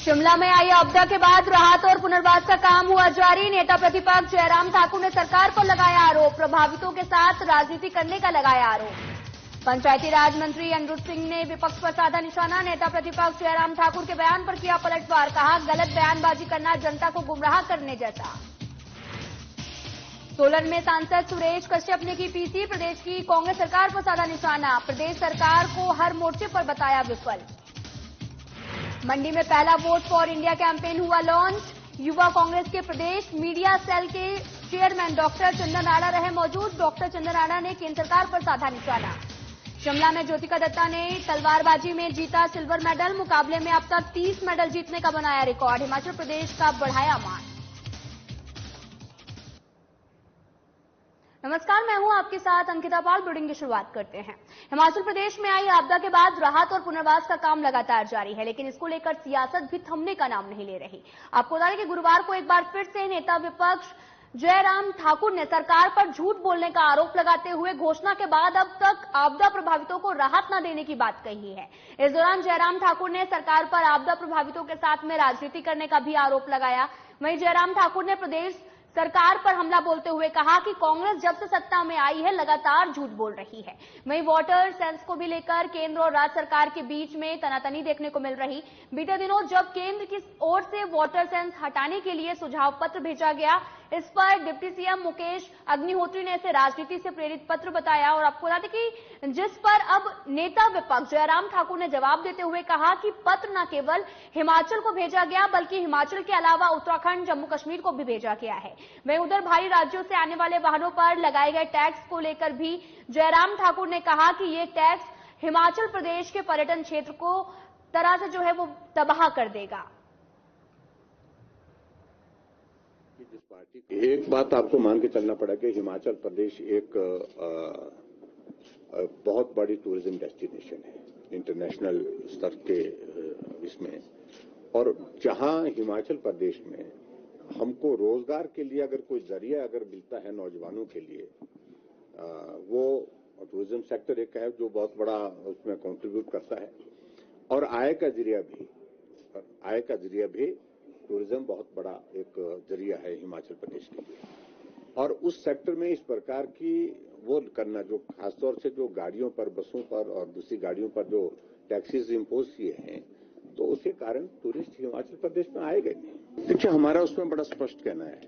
शिमला में आई आपदा के बाद राहत और पुनर्वास का काम हुआ जारी। नेता प्रतिपक्ष जयराम ठाकुर ने सरकार पर लगाया आरोप, प्रभावितों के साथ राजनीति करने का लगाया आरोप। पंचायती राज मंत्री अनिरुद्ध सिंह ने विपक्ष पर साधा निशाना। नेता प्रतिपक्ष जयराम ठाकुर के बयान पर किया पलटवार, कहा गलत बयानबाजी करना जनता को गुमराह करने जैसा। सोलन में सांसद सुरेश कश्यप ने की पीसी, प्रदेश की कांग्रेस सरकार पर साधा निशाना। प्रदेश सरकार को हर मोर्चे पर बताया विफल। मंडी में पहला वोट फॉर इंडिया कैंपेन हुआ लॉन्च। युवा कांग्रेस के प्रदेश मीडिया सेल के चेयरमैन डॉक्टर चंदन राणा रहे मौजूद। डॉक्टर चंदन राणा ने केंद्र सरकार पर साधा निशाना। शिमला में ज्योतिका दत्ता ने तलवारबाजी में जीता सिल्वर मेडल। मुकाबले में अब तक 30 मेडल जीतने का बनाया रिकॉर्ड। हिमाचल प्रदेश का बढ़ाया मान। नमस्कार, मैं हूं आपके साथ अंकिता पाल। बुलेटिन की शुरुआत करते हैं। हिमाचल प्रदेश में आई आपदा के बाद राहत और पुनर्वास का काम लगातार जारी है, लेकिन इसको लेकर सियासत भी थमने का नाम नहीं ले रही। आपको बता दें कि गुरुवार को एक बार फिर से नेता विपक्ष जयराम ठाकुर ने सरकार पर झूठ बोलने का आरोप लगाते हुए घोषणा के बाद अब तक आपदा प्रभावितों को राहत न देने की बात कही है। इस दौरान जयराम ठाकुर ने सरकार पर आपदा प्रभावितों के साथ में राजनीति करने का भी आरोप लगाया। वहीं जयराम ठाकुर ने प्रदेश सरकार पर हमला बोलते हुए कहा कि कांग्रेस जब से सत्ता में आई है लगातार झूठ बोल रही है। वहीं वाटर सेंस को भी लेकर केंद्र और राज्य सरकार के बीच में तनातनी देखने को मिल रही। बीते दिनों जब केंद्र की ओर से वाटर सेंस हटाने के लिए सुझाव पत्र भेजा गया, इस पर डिप्टी सीएम मुकेश अग्निहोत्री ने इसे राजनीति से प्रेरित पत्र बताया। और आपको बता दें कि जिस पर अब नेता विपक्ष जयराम ठाकुर ने जवाब देते हुए कहा कि पत्र न केवल हिमाचल को भेजा गया बल्कि हिमाचल के अलावा उत्तराखंड, जम्मू कश्मीर को भी भेजा गया है। वहीं उधर बाहरी राज्यों से आने वाले वाहनों पर लगाए गए टैक्स को लेकर भी जयराम ठाकुर ने कहा कि ये टैक्स हिमाचल प्रदेश के पर्यटन क्षेत्र को तरह से जो है वो तबाह कर देगा। एक बात आपको मान के चलना पड़ा कि हिमाचल प्रदेश एक बहुत बड़ी टूरिज्म डेस्टिनेशन है इंटरनेशनल स्तर के इसमें, और जहां हिमाचल प्रदेश में हमको रोजगार के लिए अगर कोई जरिया अगर मिलता है नौजवानों के लिए, वो टूरिज्म सेक्टर एक है जो बहुत बड़ा उसमें कंट्रीब्यूट करता है, और आय का जरिया भी टूरिज्म बहुत बड़ा एक जरिया है हिमाचल प्रदेश के लिए। और उस सेक्टर में इस प्रकार की वो करना, जो खासतौर से जो गाड़ियों पर, बसों पर और दूसरी गाड़ियों पर जो टैक्सेस इम्पोज किए हैं, तो उसके कारण टूरिस्ट हिमाचल प्रदेश में आएगा नहीं। देखिए, हमारा उसमें बड़ा स्पष्ट कहना है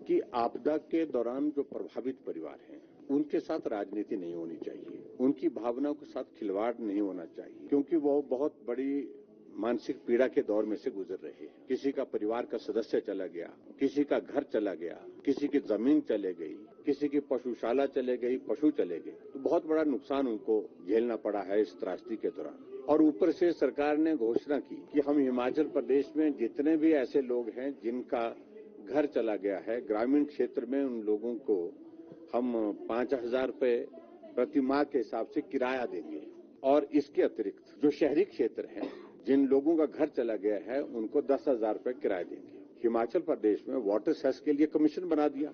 कि आपदा के दौरान जो प्रभावित परिवार हैं उनके साथ राजनीति नहीं होनी चाहिए, उनकी भावनाओं के साथ खिलवाड़ नहीं होना चाहिए, क्योंकि वो बहुत बड़ी मानसिक पीड़ा के दौर में से गुजर रहे हैं। किसी का परिवार का सदस्य चला गया, किसी का घर चला गया, किसी की जमीन चले गई, किसी की पशुशाला चले गई, पशु चले गए, तो बहुत बड़ा नुकसान उनको झेलना पड़ा है इस त्रासदी के दौरान। और ऊपर से सरकार ने घोषणा की कि हम हिमाचल प्रदेश में जितने भी ऐसे लोग हैं जिनका घर चला गया है, ग्रामीण क्षेत्र में उन लोगों को हम 5,000 रुपए प्रति माह के हिसाब से किराया देंगे, और इसके अतिरिक्त जो शहरी क्षेत्र है जिन लोगों का घर चला गया है उनको 10,000 रुपए किराया देंगे। हिमाचल प्रदेश में वाटर सेस के लिए कमीशन बना दिया,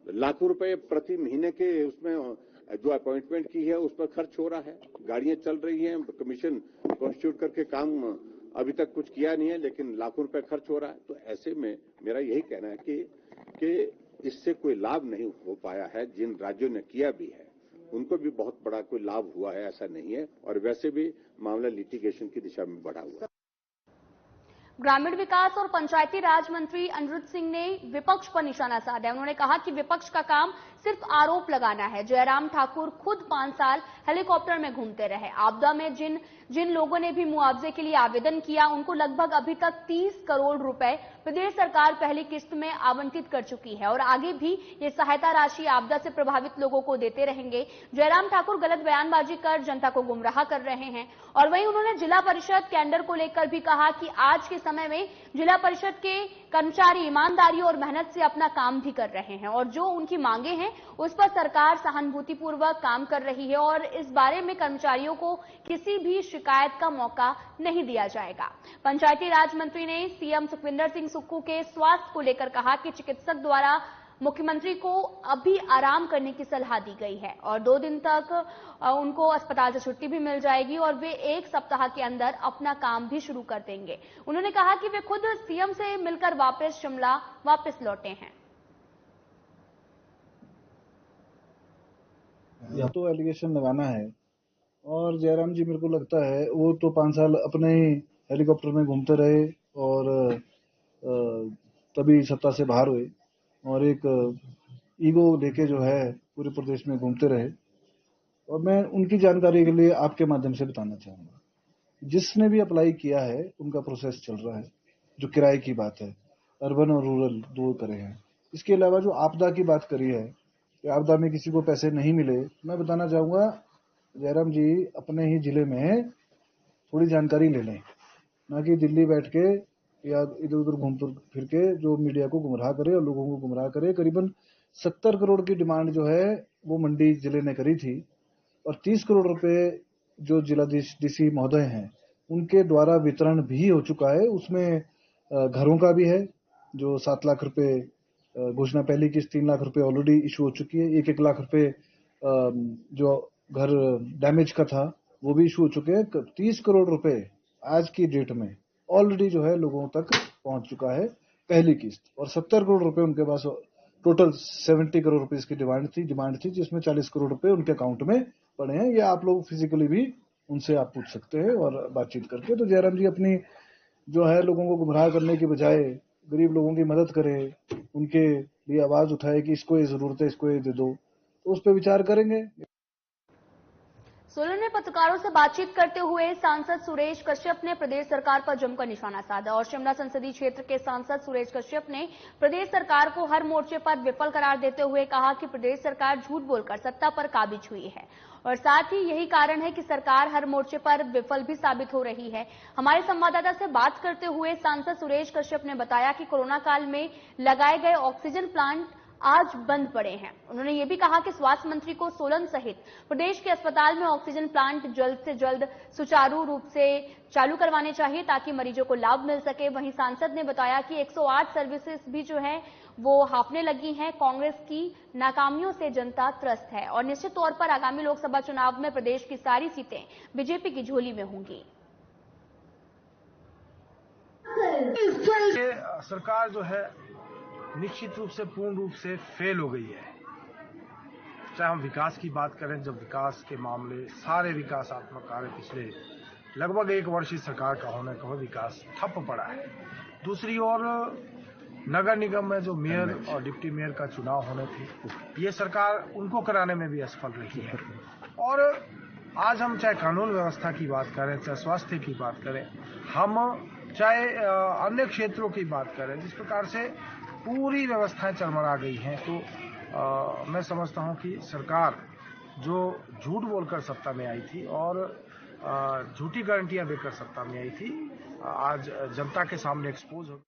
लाखों रुपए प्रति महीने के उसमें जो अपॉइंटमेंट की है उस पर खर्च हो रहा है, गाड़ियां चल रही हैं, कमीशन कॉन्स्टिट्यूट करके काम अभी तक कुछ किया नहीं है, लेकिन लाखों रुपए खर्च हो रहा है। तो ऐसे में मेरा यही कहना है कि इससे कोई लाभ नहीं हो पाया है। जिन राज्यों ने किया भी है उनको भी बहुत बड़ा कोई लाभ हुआ है ऐसा नहीं है, और वैसे भी मामला लिटिगेशन की दिशा में बढ़ा हुआ है। ग्रामीण विकास और पंचायती राज मंत्री अनिरुद्ध सिंह ने विपक्ष पर निशाना साधा। उन्होंने कहा कि विपक्ष का काम सिर्फ आरोप लगाना है। जयराम ठाकुर खुद 5 साल हेलीकॉप्टर में घूमते रहे। आपदा में जिन लोगों ने भी मुआवजे के लिए आवेदन किया उनको लगभग अभी तक 30 करोड़ रुपए प्रदेश सरकार पहली किस्त में आवंटित कर चुकी है, और आगे भी ये सहायता राशि आपदा से प्रभावित लोगों को देते रहेंगे। जयराम ठाकुर गलत बयानबाजी कर जनता को गुमराह कर रहे हैं। और वहीं उन्होंने जिला परिषद टेंडर को लेकर भी कहा कि आज के समय में जिला परिषद के कर्मचारी ईमानदारी और मेहनत से अपना काम भी कर रहे हैं, और जो उनकी मांगे हैं उस पर सरकार सहानुभूतिपूर्वक काम कर रही है, और इस बारे में कर्मचारियों को किसी भी शिकायत का मौका नहीं दिया जाएगा। पंचायती राज मंत्री ने सीएम सुखविंदर सिंह सुक्खू के स्वास्थ्य को लेकर कहा कि चिकित्सक द्वारा मुख्यमंत्री को अभी आराम करने की सलाह दी गई है और 2 दिन तक उनको अस्पताल से छुट्टी भी मिल जाएगी और वे 1 सप्ताह के अंदर अपना काम भी शुरू कर देंगे। उन्होंने कहा कि वे खुद सीएम से मिलकर वापस शिमला लौटे हैं। या तो एलिगेशन लगाना है और जयराम जी मेरे को लगता है वो तो 5 साल अपने ही हेलीकॉप्टर में घूमते रहे और तभी सत्ता से बाहर हुए और एक ईगो लेके जो है पूरे प्रदेश में घूमते रहे। और मैं उनकी जानकारी के लिए आपके माध्यम से बताना चाहूंगा, जिसने भी अप्लाई किया है उनका प्रोसेस चल रहा है। जो किराए की बात है, अर्बन और रूरल 2 तरह हैं। इसके अलावा जो आपदा की बात करी है कि आपदा में किसी को पैसे नहीं मिले, मैं बताना चाहूंगा जयराम जी अपने ही जिले में थोड़ी जानकारी ले लें, ना कि दिल्ली बैठ के या इधर उधर घूम फिर के जो मीडिया को गुमराह करे और लोगों को गुमराह करे। करीबन 70 करोड़ की डिमांड जो है वो मंडी जिले ने करी थी और 30 करोड़ रुपए जो जिलाधीश डीसी महोदय हैं उनके द्वारा वितरण भी हो चुका है। उसमें घरों का भी है, जो 7 लाख रुपए घोषणा पहली किस्त 3 लाख रुपए ऑलरेडी इशू हो चुकी है। 1-1 लाख रुपए जो घर डैमेज का था वो भी इशू हो चुके हैं। 30 करोड़ रुपए आज की डेट में ऑलरेडी जो है लोगों तक पहुंच चुका है पहली किस्त, और 70 करोड़ रुपए उनके पास टोटल 70 करोड़ रुपए की डिमांड थी जिसमें 40 करोड़ रुपए उनके अकाउंट में पड़े हैं। ये आप लोग फिजिकली भी उनसे आप पूछ सकते हैं और बातचीत करके। तो जयराम जी अपनी जो है लोगों को गुमराह करने के बजाय गरीब लोगों की मदद करे, उनके लिए आवाज उठाए कि इसको ये जरूरत है, इसको ये दे दो, तो उस पर विचार करेंगे। सोलन में पत्रकारों से बातचीत करते हुए सांसद सुरेश कश्यप ने प्रदेश सरकार पर जमकर निशाना साधा और शिमला संसदीय क्षेत्र के सांसद सुरेश कश्यप ने प्रदेश सरकार को हर मोर्चे पर विफल करार देते हुए कहा कि प्रदेश सरकार झूठ बोलकर सत्ता पर काबिज हुई है और साथ ही यही कारण है कि सरकार हर मोर्चे पर विफल भी साबित हो रही है। हमारे संवाददाता से बात करते हुए सांसद सुरेश कश्यप ने बताया कि कोरोना काल में लगाए गए ऑक्सीजन प्लांट आज बंद पड़े हैं। उन्होंने ये भी कहा कि स्वास्थ्य मंत्री को सोलन सहित प्रदेश के अस्पताल में ऑक्सीजन प्लांट जल्द से जल्द सुचारू रूप से चालू करवाने चाहिए ताकि मरीजों को लाभ मिल सके। वहीं सांसद ने बताया कि 108 सर्विसेज भी जो है वो हाफने लगी हैं। कांग्रेस की नाकामियों से जनता त्रस्त है और निश्चित तौर पर आगामी लोकसभा चुनाव में प्रदेश की सारी सीटें बीजेपी की झोली में होंगी। सरकार जो है निश्चित रूप से पूर्ण रूप से फेल हो गई है। चाहे हम विकास की बात करें, जब विकास के मामले सारे विकासात्मक कार्य पिछले लगभग 1 वर्ष इस सरकार का होने का विकास ठप पड़ा है। दूसरी ओर नगर निगम में जो मेयर और डिप्टी मेयर का चुनाव होने थे, ये सरकार उनको कराने में भी असफल रही है। और आज हम चाहे कानून व्यवस्था की बात करें, चाहे स्वास्थ्य की बात करें, हम चाहे अन्य क्षेत्रों की बात करें, जिस प्रकार से पूरी व्यवस्थाएं चरमरा गई हैं, तो मैं समझता हूं कि सरकार जो झूठ बोलकर सत्ता में आई थी और झूठी गारंटियां देकर सत्ता में आई थी, आज जनता के सामने एक्सपोज हो।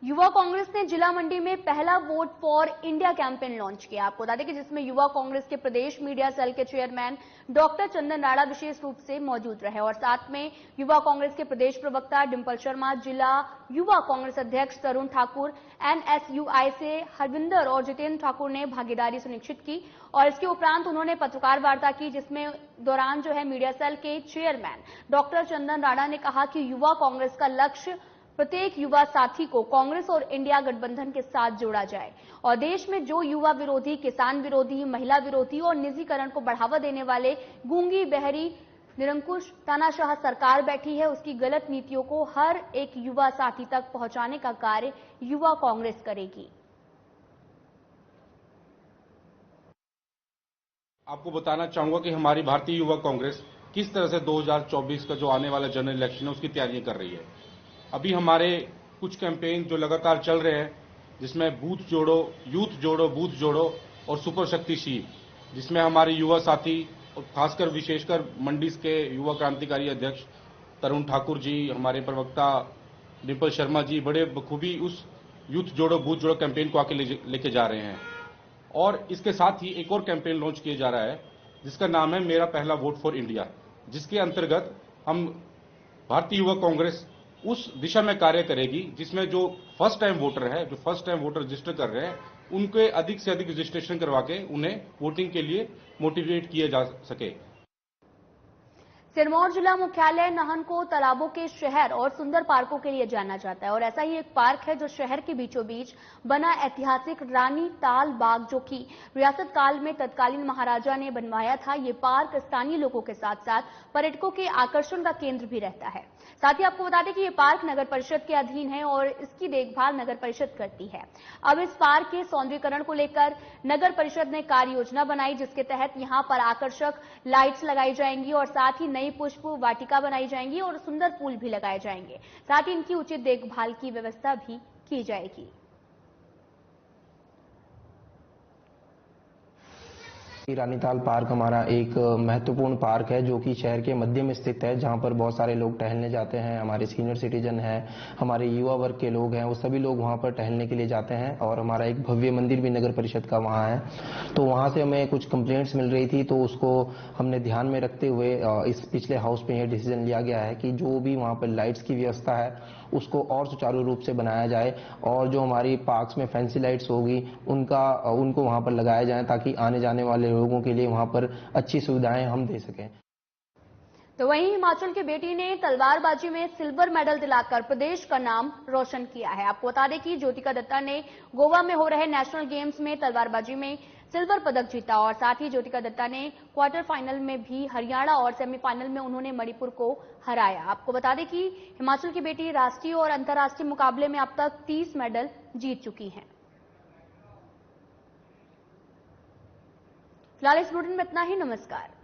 युवा कांग्रेस ने जिला मंडी में पहला vote for India campaign launch किया। आपको बता दें कि जिसमें युवा कांग्रेस के प्रदेश मीडिया सेल के चेयरमैन डॉक्टर चंदन राणा विशेष रूप से मौजूद रहे और साथ में युवा कांग्रेस के प्रदेश प्रवक्ता डिंपल शर्मा, जिला युवा कांग्रेस अध्यक्ष तरुण ठाकुर, NSUI से हरविंदर और जितेंद्र ठाकुर ने भागीदारी सुनिश्चित की और इसके उपरांत उन्होंने पत्रकार वार्ता की, जिसमें दौरान जो है मीडिया सेल के चेयरमैन डॉक्टर चंदन राणा ने कहा कि युवा कांग्रेस का लक्ष्य प्रत्येक युवा साथी को कांग्रेस और इंडिया गठबंधन के साथ जोड़ा जाए और देश में जो युवा विरोधी, किसान विरोधी, महिला विरोधी और निजीकरण को बढ़ावा देने वाले गूंगी, बहरी, निरंकुश, तानाशाह सरकार बैठी है, उसकी गलत नीतियों को हर एक युवा साथी तक पहुंचाने का कार्य युवा कांग्रेस करेगी। आपको बताना चाहूंगा कि हमारी भारतीय युवा कांग्रेस किस तरह से 2024 का जो आने वाला जनरल इलेक्शन है उसकी तैयारियां कर रही है। अभी हमारे कुछ कैंपेन जो लगातार चल रहे हैं, जिसमें बूथ जोड़ो, यूथ जोड़ो, बूथ जोड़ो और सुपर शक्ति शील, जिसमें हमारे युवा साथी और खासकर विशेषकर मंडी के युवा क्रांतिकारी अध्यक्ष तरुण ठाकुर जी, हमारे प्रवक्ता डिंपल शर्मा जी बड़े बखूबी उस यूथ जोड़ो बूथ जोड़ो कैंपेन को आके लेके जा रहे हैं। और इसके साथ ही एक और कैंपेन लॉन्च किया जा रहा है जिसका नाम है मेरा पहला वोट फॉर इंडिया, जिसके अंतर्गत हम भारतीय युवा कांग्रेस उस दिशा में कार्य करेगी, जिसमें जो फर्स्ट टाइम वोटर है, जो फर्स्ट टाइम वोटर रजिस्टर कर रहे हैं, उनके अधिक से अधिक रजिस्ट्रेशन करवा के उन्हें वोटिंग के लिए मोटिवेट किया जा सके। सिरमौर जिला मुख्यालय नाहन को तालाबों के शहर और सुंदर पार्कों के लिए जाना जाता है और ऐसा ही एक पार्क है जो शहर के बीचों बीच बना ऐतिहासिक रानी ताल बाग, जो कि रियासत काल में तत्कालीन महाराजा ने बनवाया था। ये पार्क स्थानीय लोगों के साथ साथ पर्यटकों के आकर्षण का केंद्र भी रहता है। साथ ही आपको बता दें कि ये पार्क नगर परिषद के अधीन है और इसकी देखभाल नगर परिषद करती है। अब इस पार्क के सौंदर्यीकरण को लेकर नगर परिषद ने कार्य योजना बनाई, जिसके तहत यहां पर आकर्षक लाइट्स लगाई जाएंगी और साथ ही नई पुष्प वाटिका बनाई जाएंगी और सुंदर फूल भी लगाए जाएंगे। साथ ही इनकी उचित देखभाल की व्यवस्था भी की जाएगी। रानीताल पार्क हमारा एक महत्वपूर्ण पार्क है जो कि शहर के मध्य में स्थित है, जहां पर बहुत सारे लोग टहलने जाते हैं। हमारे सीनियर सिटीजन हैं, हमारे युवा वर्ग के लोग हैं, वो सभी लोग वहां पर टहलने के लिए जाते हैं। और हमारा एक भव्य मंदिर भी नगर परिषद का वहां है। तो वहां से हमें कुछ कंप्लेंट्स मिल रही थी, तो उसको हमने ध्यान में रखते हुए इस पिछले हाउस में यह डिसीजन लिया गया है कि जो भी वहां पर लाइट्स की व्यवस्था है उसको और सुचारू रूप से बनाया जाए और जो हमारी पार्क्स में फैंसी लाइट्स होगी उनको वहां पर लगाया जाए, ताकि आने जाने वाले लोगों के लिए वहां पर अच्छी सुविधाएं हम दे सकें। तो वहीं हिमाचल की बेटी ने तलवारबाजी में सिल्वर मेडल दिलाकर प्रदेश का नाम रोशन किया है। आपको बता दें कि ज्योतिका दत्ता ने गोवा में हो रहे नेशनल गेम्स में तलवारबाजी में सिल्वर पदक जीता और साथ ही ज्योतिका दत्ता ने क्वार्टर फाइनल में भी हरियाणा और सेमीफाइनल में उन्होंने मणिपुर को हराया। आपको बता दें कि हिमाचल की बेटी राष्ट्रीय और अंतर्राष्ट्रीय मुकाबले में अब तक 30 मेडल जीत चुकी हैं। फिलहाल इस बुलेटिन में इतना ही। नमस्कार।